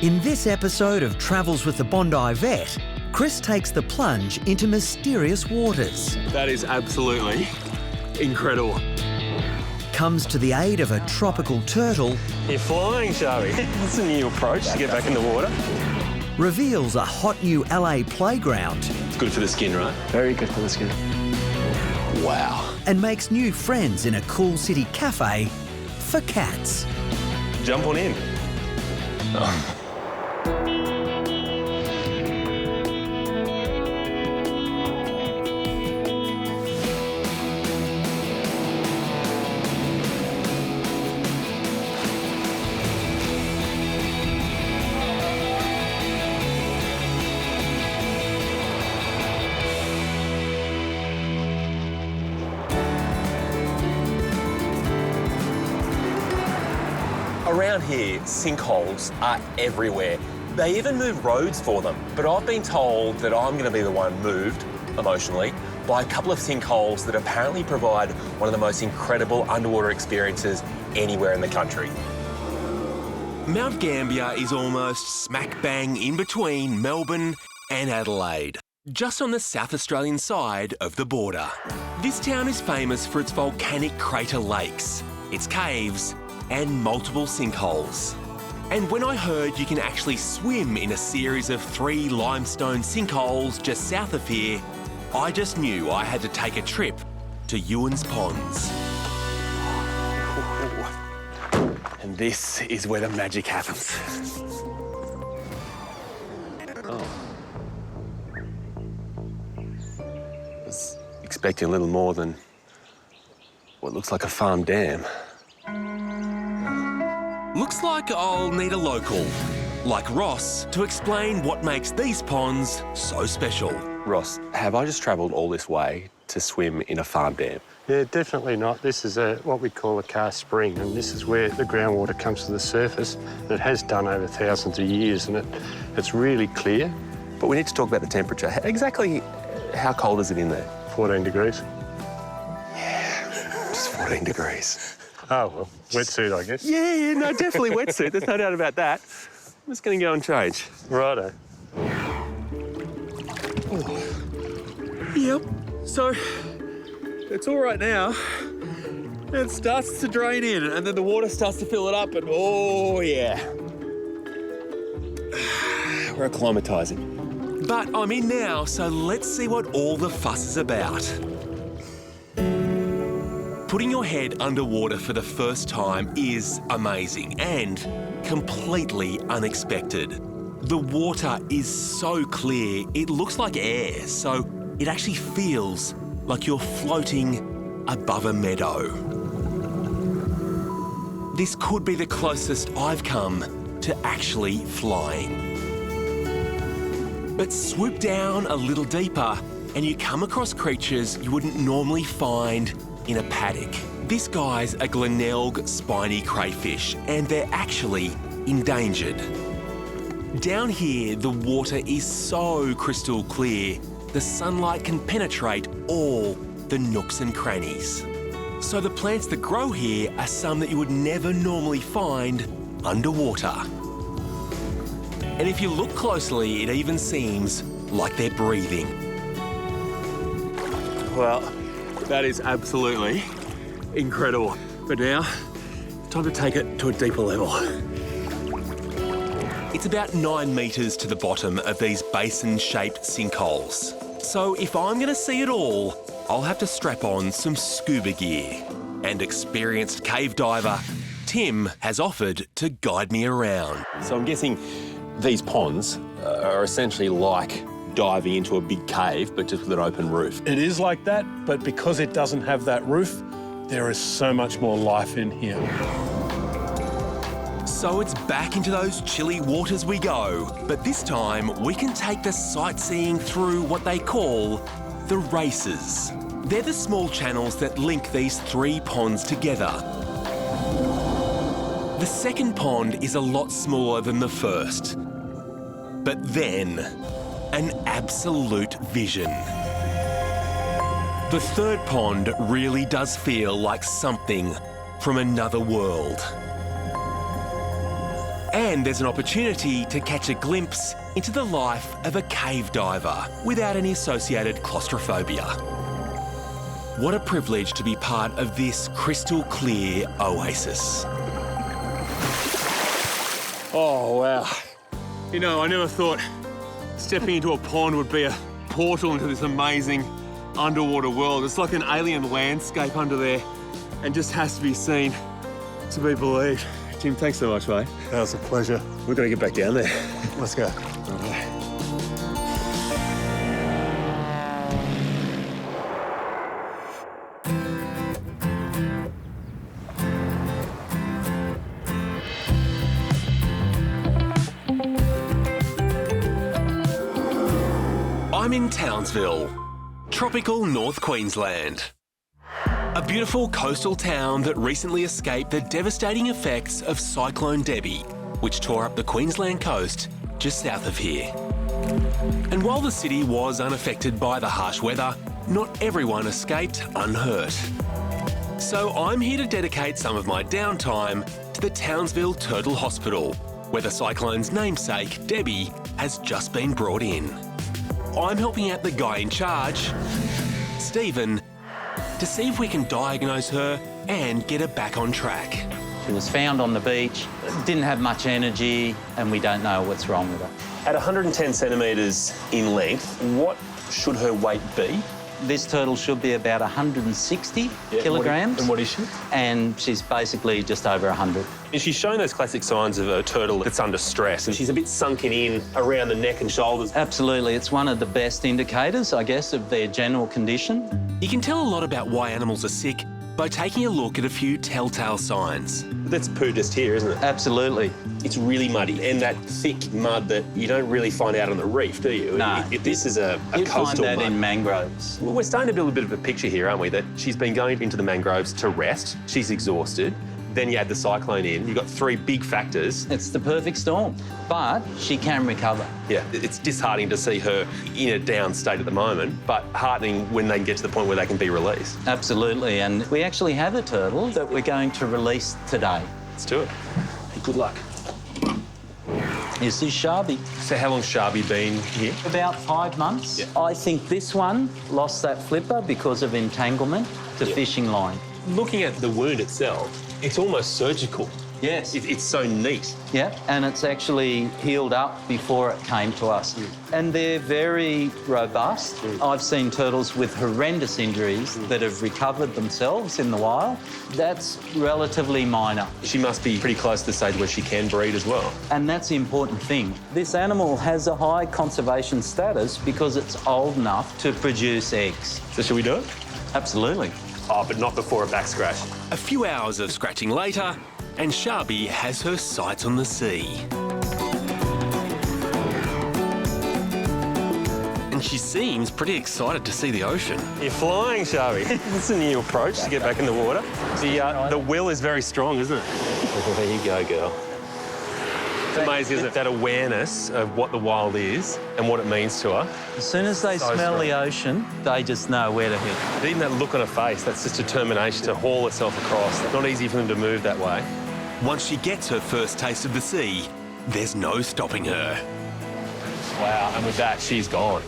In this episode of Travels with the Bondi Vet, Chris takes the plunge into mysterious waters. That is absolutely incredible. Comes to the aid of a tropical turtle. You're flying, Charlie. That's a new approach to get back in the water. Reveals a hot new LA playground. It's good for the skin, right? Very good for the skin. Wow. And makes new friends in a cool city cafe for cats. Jump on in. Oh. Around here, sinkholes are everywhere. They even move roads for them. But I've been told that I'm going to be the one moved, emotionally, by a couple of sinkholes that apparently provide one of the most incredible underwater experiences anywhere in the country. Mount Gambier is almost smack bang in between Melbourne and Adelaide, just on the South Australian side of the border. This town is famous for its volcanic crater lakes, its caves, and multiple sinkholes. And when I heard you can actually swim in a series of 3 limestone sinkholes just south of here, I just knew I had to take a trip to Ewen Ponds. And this is where the magic happens. Oh. I was expecting a little more than what looks like a farm dam. Looks like I'll need a local, like Ross, to explain what makes these ponds so special. Ross, have I just travelled all this way to swim in a farm dam? Yeah, definitely not. This is what we call a karst spring, and this is where the groundwater comes to the surface. And it has done over thousands of years, and it's really clear. But we need to talk about the temperature. Exactly how cold is it in there? 14 degrees. Yeah, just 14 degrees. Oh, well, wetsuit, I guess. Yeah, no, definitely wetsuit. There's no doubt about that. I'm just going to go and change. Righto. Yep. So, it's all right now. It starts to drain in, and then the water starts to fill it up, and oh, yeah. We're acclimatising. But I'm in now, so let's see what all the fuss is about. Putting your head underwater for the first time is amazing and completely unexpected. The water is so clear, it looks like air, so it actually feels like you're floating above a meadow. This could be the closest I've come to actually flying. But swoop down a little deeper and you come across creatures you wouldn't normally find in a paddock. This guy's a Glenelg spiny crayfish, and they're actually endangered. Down here, the water is so crystal clear, the sunlight can penetrate all the nooks and crannies. So the plants that grow here are some that you would never normally find underwater. And if you look closely, it even seems like they're breathing. Well, that is absolutely incredible. But now, time to take it to a deeper level. It's about 9 metres to the bottom of these basin-shaped sinkholes. So if I'm going to see it all, I'll have to strap on some scuba gear. And experienced cave diver Tim has offered to guide me around. So I'm guessing these ponds are essentially like diving into a big cave, but just with an open roof. It is like that, but because it doesn't have that roof, there is so much more life in here. So it's back into those chilly waters we go, but this time we can take the sightseeing through what they call the races. They're the small channels that link these 3 ponds together. The second pond is a lot smaller than the first, but then an absolute vision. The third pond really does feel like something from another world. And there's an opportunity to catch a glimpse into the life of a cave diver without any associated claustrophobia. What a privilege to be part of this crystal clear oasis. Oh, wow. You know, I never thought stepping into a pond would be a portal into this amazing underwater world. It's like an alien landscape under there and just has to be seen to be believed. Tim, thanks so much, mate. That was a pleasure. We're going to get back down there. Let's go. I'm in Townsville, tropical North Queensland. A beautiful coastal town that recently escaped the devastating effects of Cyclone Debbie, which tore up the Queensland coast just south of here. And while the city was unaffected by the harsh weather, not everyone escaped unhurt. So I'm here to dedicate some of my downtime to the Townsville Turtle Hospital, where the cyclone's namesake, Debbie, has just been brought in. I'm helping out the guy in charge, Stephen, to see if we can diagnose her and get her back on track. She was found on the beach, didn't have much energy, and we don't know what's wrong with her. At 110 centimetres in length, what should her weight be? This turtle should be about 160 kilograms. And what is she? And she's basically just over 100. And she's showing those classic signs of a turtle that's under stress, and she's a bit sunken in around the neck and shoulders. Absolutely. It's one of the best indicators, I guess, of their general condition. You can tell a lot about why animals are sick by taking a look at a few telltale signs. That's poo just here, isn't it? Absolutely. It's really muddy, and that thick mud that you don't really find out on the reef, do you? No. This is a You coastal find that mud. in mangroves. Well, we're starting to build a bit of a picture here, aren't we? That she's been going into the mangroves to rest. She's exhausted. Then you add the cyclone in. You've got three big factors. It's the perfect storm, but she can recover. Yeah, it's disheartening to see her in a down state at the moment, but heartening when they get to the point where they can be released. Absolutely, and we actually have a turtle that we're going to release today. Let's do it. Good luck. This is Sharby. So how long's Sharby been here? About 5 months. Yeah. I think this one lost that flipper because of entanglement to fishing line. Looking at the wound itself, it's almost surgical. Yes. It's so neat. Yeah, and it's actually healed up before it came to us. And they're very robust. I've seen turtles with horrendous injuries that have recovered themselves in the wild. That's relatively minor. She must be pretty close to the stage where she can breed as well. And that's the important thing. This animal has a high conservation status because it's old enough to produce eggs. So should we do it? Absolutely. Oh, but not before a back scratch. A few hours of scratching later, and Sharby has her sights on the sea. And she seems pretty excited to see the ocean. You're flying, Sharby. That's a new approach to get back in the water. The will is very strong, isn't it? There you go, girl. It's amazing, isn't it? That awareness of what the wild is and what it means to her. As soon as they smell the ocean, they just know where to hit. Even that look on her face, that's just determination to haul itself across. It's not easy for them to move that way. Once she gets her first taste of the sea, there's no stopping her. Wow, and with that, she's gone.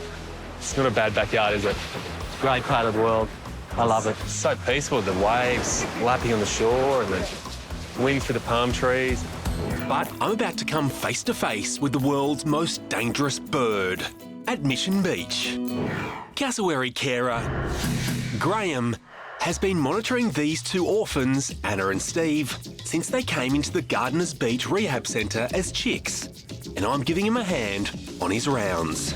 It's not a bad backyard, is it? It's a great part of the world. I love it. It's so peaceful, the waves lapping on the shore and the wind through the palm trees. But I'm about to come face to face with the world's most dangerous bird at Mission Beach. Cassowary carer Graham has been monitoring these two orphans, Anna and Steve, since they came into the Gardeners Beach Rehab Centre as chicks, and I'm giving him a hand on his rounds.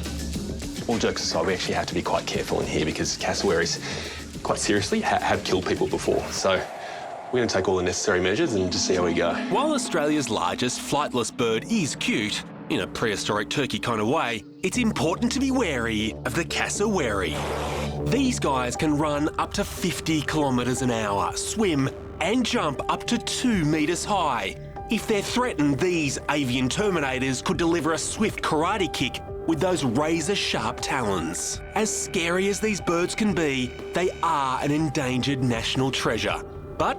All jokes aside, we actually have to be quite careful in here because cassowaries, quite seriously, have killed people before, so we're going to take all the necessary measures and just see how we go. While Australia's largest flightless bird is cute, in a prehistoric turkey kind of way, it's important to be wary of the cassowary. These guys can run up to 50 kilometres an hour, swim and jump up to 2 metres high. If they're threatened, these avian terminators could deliver a swift karate kick with those razor-sharp talons. As scary as these birds can be, they are an endangered national treasure. But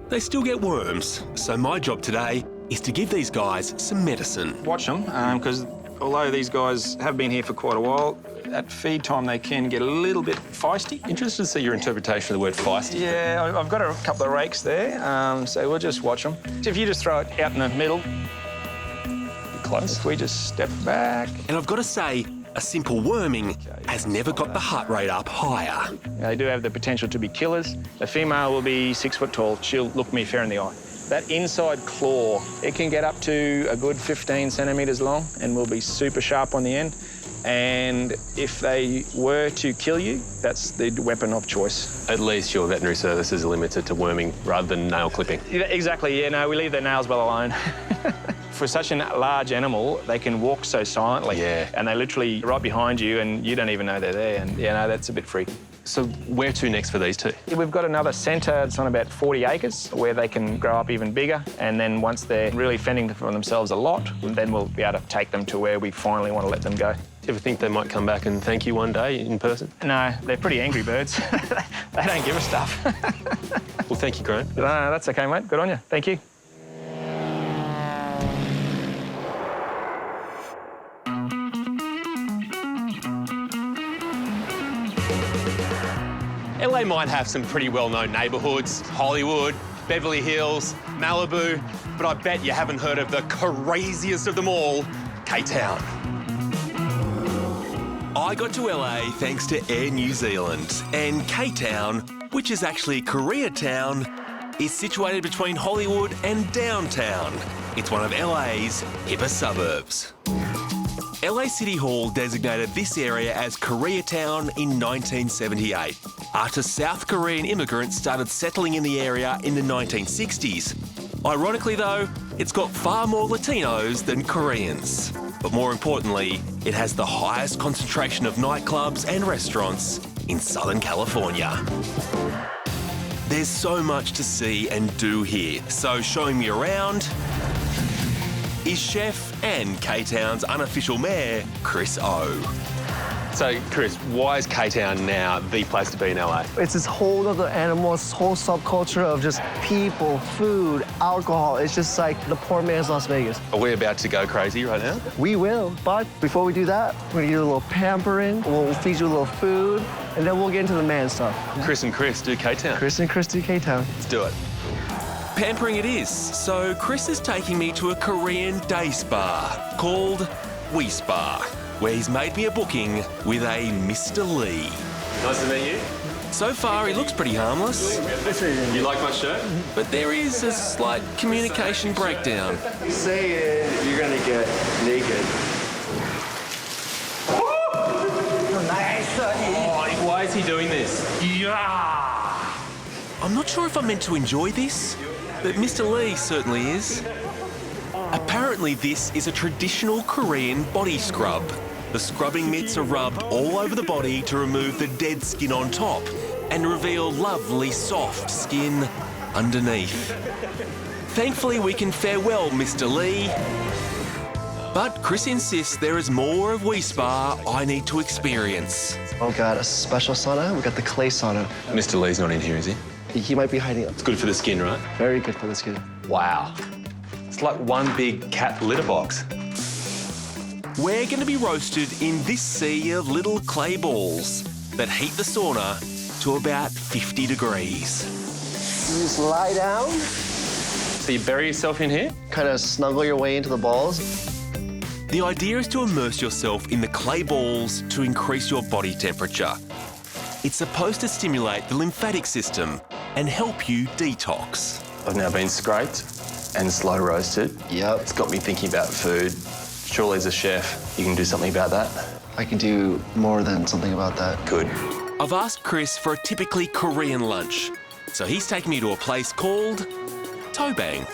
they still get worms, so my job today is to give these guys some medicine. Watch them, because although these guys have been here for quite a while, at feed time they can get a little bit feisty. Interested to see your interpretation of the word feisty. Yeah, I've got a couple of rakes there, so we'll just watch them. If you just throw it out in the middle, Close. if we just step back. And I've got to say, a simple worming has never got the heart rate up higher. They do have the potential to be killers. The female will be 6 foot tall. She'll look me fair in the eye. That inside claw, it can get up to a good 15 centimetres long and will be super sharp on the end. And if they were to kill you, that's the weapon of choice. At least your veterinary services are limited to worming rather than nail clipping. Yeah, exactly, yeah, no, we leave their nails well alone. For such a large animal, they can walk so silently. Yeah. And they literally right behind you and you don't even know they're there. And, yeah, no, that's a bit freaky. So where to next for these two? We've got another centre that's on about 40 acres where they can grow up even bigger. And then once they're really fending for themselves a lot, then we'll be able to take them to where we finally want to let them go. Do you ever think they might come back and thank you one day in person? No, they're pretty angry birds. They don't give a stuff. Well, thank you, Graham. No, that's OK, mate. Good on you. Thank you. LA might have some pretty well-known neighbourhoods, Hollywood, Beverly Hills, Malibu, but I bet you haven't heard of the craziest of them all, K-Town. I got to LA thanks to Air New Zealand, and K-Town, which is actually Koreatown, is situated between Hollywood and downtown. It's one of LA's hipper suburbs. LA City Hall designated this area as Koreatown in 1978, after South Korean immigrants started settling in the area in the 1960s. Ironically though, it's got far more Latinos than Koreans. But more importantly, it has the highest concentration of nightclubs and restaurants in Southern California. There's so much to see and do here, so showing me around is chef and K-Town's unofficial mayor, Chris O. So, Chris, why is K-Town now the place to be in LA? It's this whole other animal, this whole subculture of just people, food, alcohol. It's just like the poor man's Las Vegas. Are we about to go crazy right now? We will, but before we do that, we're gonna do a little pampering. We'll feed you a little food, and then we'll get into the man stuff. Chris and Chris do K-Town. Chris and Chris do K-Town. Let's do it. Pampering it is. So Chris is taking me to a Korean day spa called We Spa, where he's made me a booking with a Mr. Lee. Nice to meet you. So far, he looks pretty harmless. You like my shirt? But there is a slight communication breakdown. Say it, you're gonna get naked. Oh, why is he doing this? Yeah! I'm not sure if I'm meant to enjoy this, but Mr. Lee certainly is. Apparently, this is a traditional Korean body scrub. The scrubbing mitts are rubbed all over the body to remove the dead skin on top and reveal lovely soft skin underneath. Thankfully, we can farewell Mr. Lee. But Chris insists there is more of We Spa I need to experience. Oh God, a special sauna. We got the clay sauna. Mr. Lee's not in here, is he? He might be hiding. It's good for the skin, right? Very good for the skin. Wow. It's like one big cat litter box. We're going to be roasted in this sea of little clay balls that heat the sauna to about 50 degrees. You just lie down, So you bury yourself in here? kind of snuggle your way into the balls. The idea is to immerse yourself in the clay balls to increase your body temperature. It's supposed to stimulate the lymphatic system and help you detox. I've now been scraped and slow roasted. Yep. It's got me thinking about food. Surely as a chef, you can do something about that? I can do more than something about that. Good. I've asked Chris for a typically Korean lunch, so he's taking me to a place called Tobang.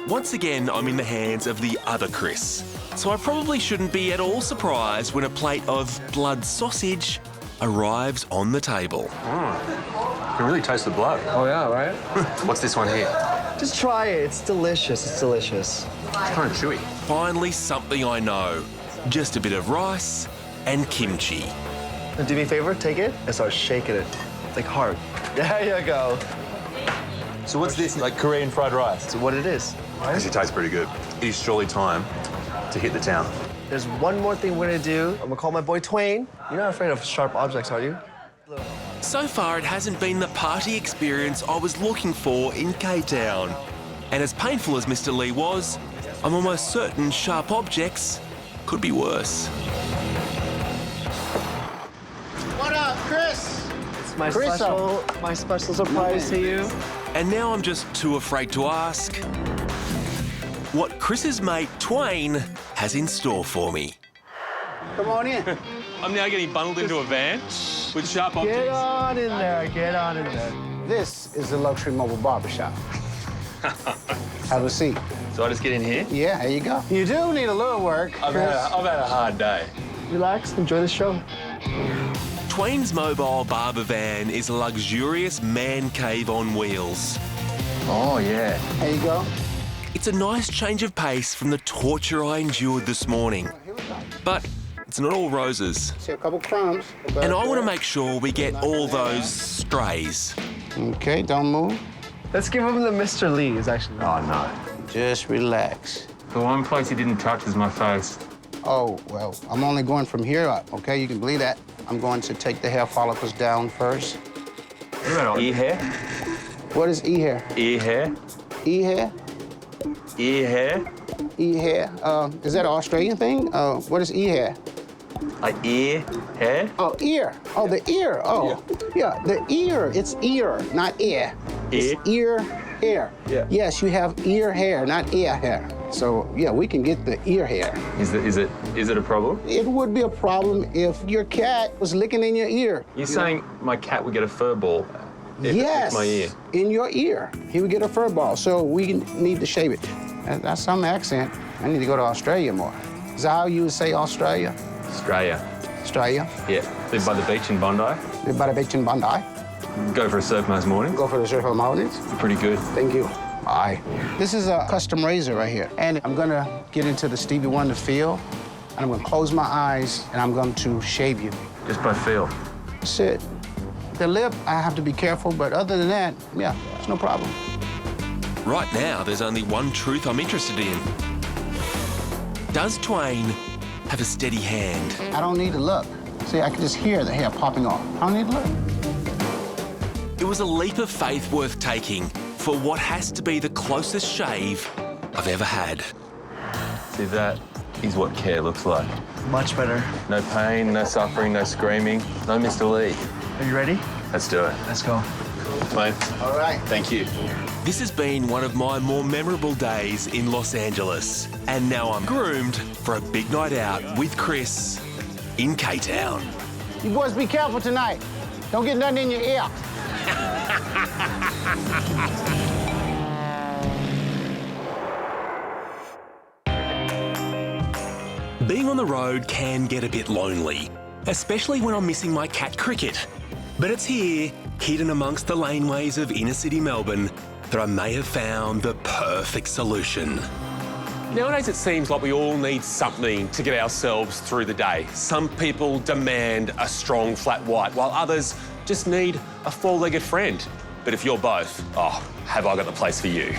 Once again, I'm in the hands of the other Chris, so I probably shouldn't be at all surprised when a plate of blood sausage arrives on the table. You can really taste the blood. Oh yeah, right? What's this one here? Just try it. It's delicious. It's delicious. It's kind of chewy. Finally, something I know. Just a bit of rice and kimchi. And do me a favor, take it and start shaking it. Like hard. There you go. So what's this, like Korean fried rice? That's what it is. Actually tastes pretty good. It is surely time to hit the town. There's one more thing we're gonna do. I'm gonna call my boy Twain. You're not afraid of sharp objects, are you? So far, it hasn't been the party experience I was looking for in K-Town. And as painful as Mr. Lee was, I'm almost certain sharp objects could be worse. What up, Chris? It's my special surprise to you. And now I'm just too afraid to ask what Chris's mate Twain has in store for me. Come on in. I'm now getting bundled into a van with sharp Get objects. on in there, get on in there. This is the luxury mobile barbershop. Have a seat. So I just get in here? Yeah, there you go. You do need a little work, I've Chris. had a hard day. Relax, enjoy the show. Twain's mobile barber van is a luxurious man cave on wheels. Oh, yeah. There you go. It's a nice change of pace from the torture I endured this morning. But it's not all roses. See a couple crumbs. And I want to make sure we get all those strays. Okay, don't move. Let's give him the Mr. Lee's, actually. Oh, no. Just relax. The one place he didn't touch is my face. Oh, well, I'm only going from here up, okay? You can believe that. I'm going to take the hair follicles down first. What about ear hair? What is E-hair? Ear hair? E-hair? Ear hair? E-hair? Is that an Australian thing? What is E-hair? Like ear hair? Oh, ear. Oh, the ear. Oh, yeah, the ear. It's ear, not ear. It's ear hair. Yeah. Yes, you have ear hair, not ear hair. So, yeah, we can get the ear hair. Is it a problem? It would be a problem if your cat was licking in your ear. You're saying my cat would get a fur ball if it Yes, licked my ear? in your ear. He would get a fur ball, so we need to shave it. That's some accent. I need to go to Australia more. Is that how you would say Australia? Australia. Australia? Yeah. Live by the beach in Bondi. Live by the beach in Bondi. Go for a surf most mornings. Go for the surf mountains. Pretty good. Thank you. Bye. This is a custom razor right here. And I'm gonna get into the Stevie Wonder feel, and I'm gonna close my eyes, and I'm going to shave you. Just by feel. That's it. The lip, I have to be careful, but other than that, yeah, it's no problem. Right now, there's only one truth I'm interested in. Does Twain have a steady hand? I don't need to look. See, I can just hear the hair popping off. I don't need to look. It was a leap of faith worth taking for what has to be the closest shave I've ever had. See, that is what care looks like. Much better. No pain, no suffering, no screaming, no Mr. Lee. Are you ready? Let's do it. Let's go. Mate. All right. Thank you. This has been one of my more memorable days in Los Angeles. And now I'm groomed for a big night out with Chris in K-Town. You boys be careful tonight. Don't get nothing in your ear. Being on the road can get a bit lonely, especially when I'm missing my cat Cricket. But it's here, hidden amongst the laneways of inner city Melbourne, that I may have found the perfect solution. Nowadays, it seems like we all need something to get ourselves through the day. Some people demand a strong flat white, while others just need a four-legged friend. But if you're both, oh, have I got the place for you.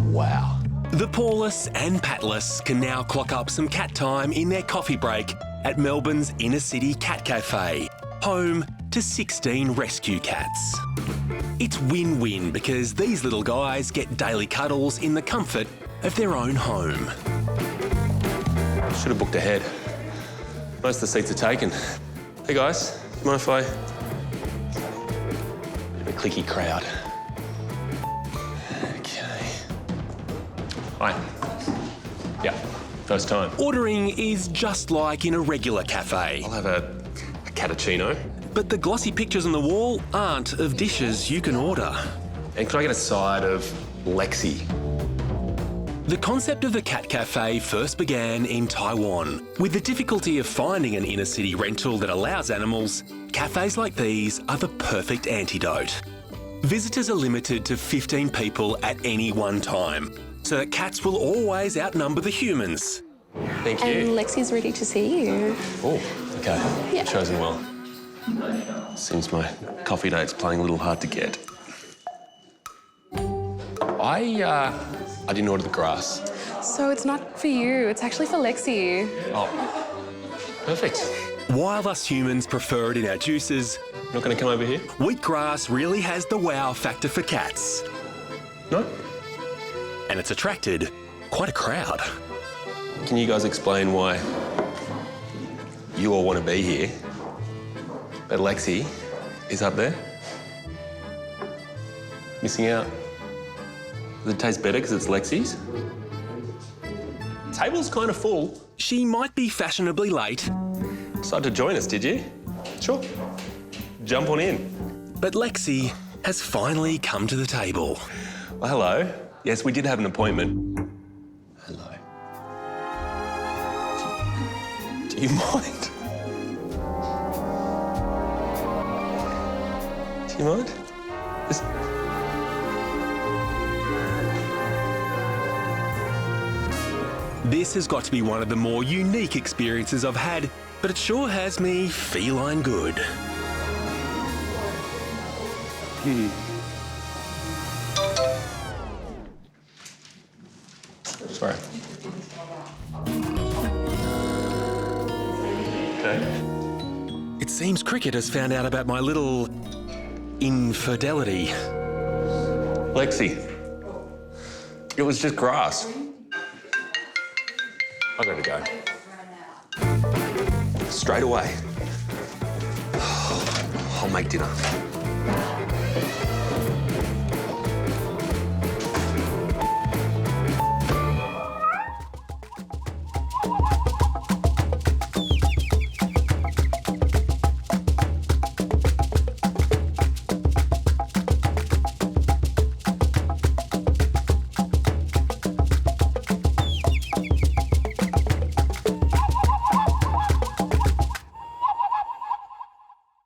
Wow. The pawless and patless can now clock up some cat time in their coffee break at Melbourne's inner city cat cafe, home to 16 rescue cats. It's win-win because these little guys get daily cuddles in the comfort of their own home. Should have booked ahead. Most of the seats are taken. Hey guys, mind if I... Bit of a clicky crowd. Okay. Hi. Yeah, first time. Ordering is just like in a regular cafe. I'll have a cappuccino. But the glossy pictures on the wall aren't of dishes you can order. And can I get a side of Lexi? The concept of the cat cafe first began in Taiwan. With the difficulty of finding an inner city rental that allows animals, cafes like these are the perfect antidote. Visitors are limited to 15 people at any one time, so that cats will always outnumber the humans. Thank you. And Lexi's ready to see you. Oh, okay. Yeah. Chosen well. Seems my coffee date's playing a little hard to get. I didn't order the grass. So it's not for you, it's actually for Lexi. Oh, perfect. While us humans prefer it in our juices, Not going to come over here? wheatgrass really has the wow factor for cats. No? And it's attracted quite a crowd. Can you guys explain why you all want to be here, but Lexi is up there? Missing out? Does it taste better because it's Lexi's? Table's kind of full. She might be fashionably late, Decided to join us, did you? Sure. Jump on in. but Lexi has finally come to the table. Well, hello. Yes, we did have an appointment. Hello. Do you mind? Do you mind? Just... This has got to be one of the more unique experiences I've had, but it sure has me feline good. Sorry. Okay. It seems Cricket has found out about my little infidelity. Lexi, it was just grass. I gotta go. Straight away. I'll make dinner.